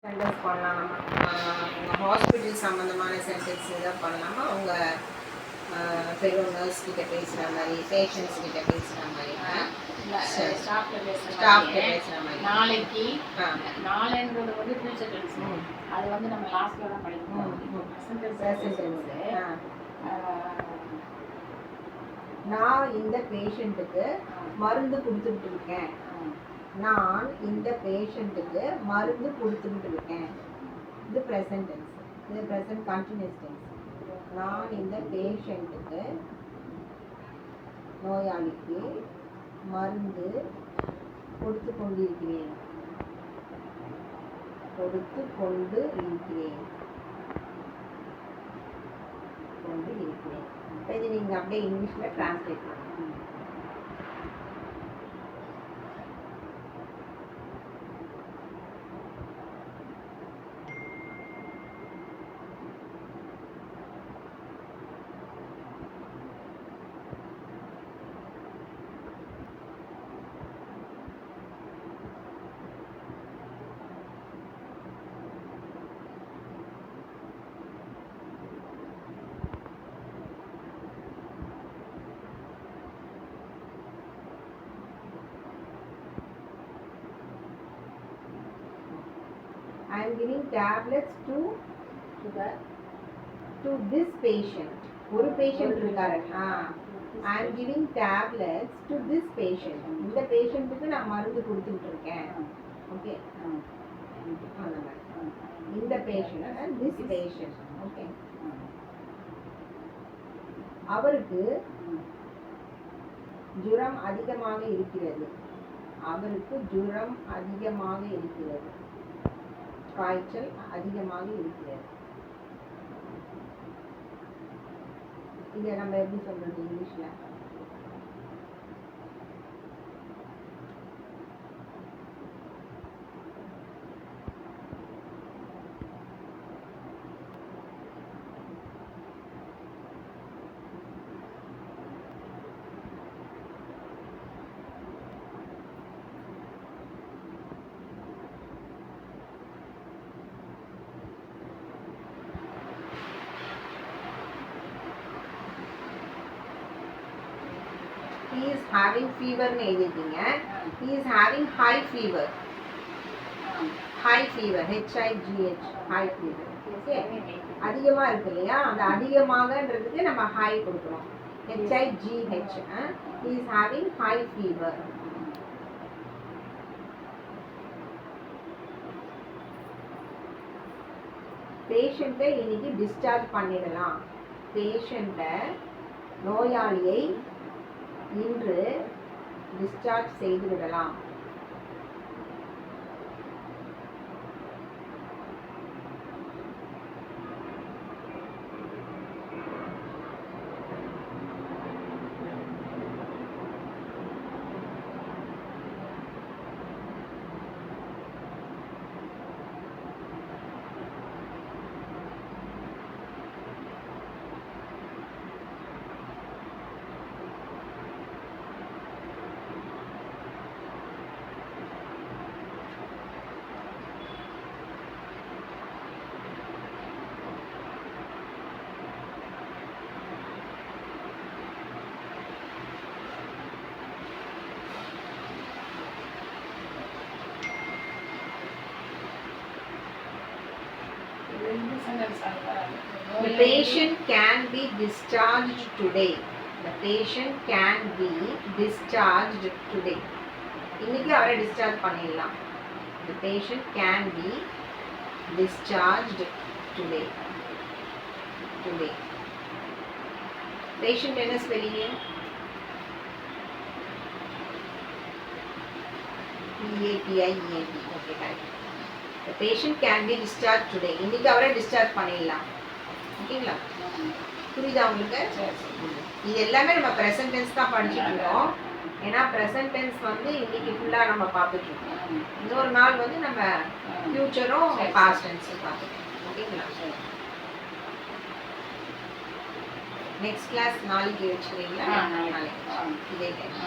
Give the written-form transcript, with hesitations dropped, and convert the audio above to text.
Sentence பண்ணலாம். நம்ம hospital சம்மந்தமான சென்டென்ஸ் எதாவது பண்ணலாமா? அவங்க பெரிய நர்ஸ் கிட்ட பேசுகிற மாதிரி, பேஷண்ட்ஸ் கிட்ட பேசுகிற மாதிரி, ஸ்டாஃப்கிட்ட பேசுகிற மாதிரி. நாளைக்கு நாளைன்றது வந்து ஃபியூச்சர் டென்ஸ். அது வந்து நம்ம லாஸ்ட்டில் தான் படிக்கணும். நான் இந்த பேஷண்ட்டுக்கு மருந்து கொடுத்துக்கிட்டு இருக்கேன். நான் இந்த பேஷண்ட்டுக்கு மருந்து கொடுத்துக்கிட்டு இருக்கேன். இது ப்ரெசன்ட் டென்ஸ். இது ப்ரெசன்ட் கண்டினியூஸ் டென்ஸ். நான் இந்த பேஷண்ட்டுக்கு, நோயாளிக்கு மருந்து கொடுத்து கொண்டிருக்கிறேன். கொடுத்து கொண்டு இருக்கிறேன். கொண்டு இருக்கிறேன். இது நீங்கள் அப்படியே இங்கிலீஷில் ட்ரான்ஸ்லேட் பண்ணணும். I am giving tablets to this patient. ஒரு patient இருக்காரு. I am giving tablets to this patient. இந்த பேஷண்ட்டுக்கு நான் மருந்து கொடுத்துட்டு இருக்கேன். ஓகே, இந்த patient and this patient. Okay, அவருக்கு ஜுரம் அதிகமாக இருக்கிறது. அவருக்கு ஜுரம் அதிகமாக இருக்கிறது. காய்ச்சல் அதிகமாக இருக்கிறது. இதை நம்ம எப்படி சொல்றது இங்கிலீஷ்ல? He is having fever னு எழுதிட்டீங்க. He is having high fever. High fever, H-I-G-H, high fever. Okay, அதிகமா இருக்கு இல்லையா? அந்த அதிகமாகன்றதுக்கு நம்ம high கொடுக்கணும். H-I-G-H. He is having high fever. பேஷண்ட்டை இன்னைக்கு டிஸ்சார்ஜ் பண்ணிடலாம். பேஷண்ட்டை, நோயாளியை இன்று டிஸ்சார்ஜ் செய்து விடலாம். The patient can be discharged today. The patient can be discharged today. இன்னைக்கு அவரை டிஸ்சார்ஜ் பண்ணிடலாம். The patient can be discharged today. Today. Patient என்ன spelling? P-A-T-I-E-N-T. Okay, right. The patient can be discharged today. இன்னைக்கு அவரை discharge பண்ணிடலாம். ஓகேங்களா? புரியுதா உங்களுக்கு? இது எல்லாமே நம்ம ப்ரெசன்ட் டென்ஸ் தான் படிச்சுட்டு இருக்கோம். ஏன்னா ப்ரெசன்ட் டென்ஸ் வந்து இன்னைக்கு ஃபுல்லாக நம்ம பார்த்துட்டு இருக்கோம். இன்னொரு நாள் வந்து நம்ம ஃபியூச்சரும் பாஸ்ட் டென்ஸும் பார்த்துக்கோம். ஓகேங்களா? நெக்ஸ்ட் கிளாஸ் நாளைக்கு வச்சுக்கிறீங்களா? நாளைக்கு இதே டைம்.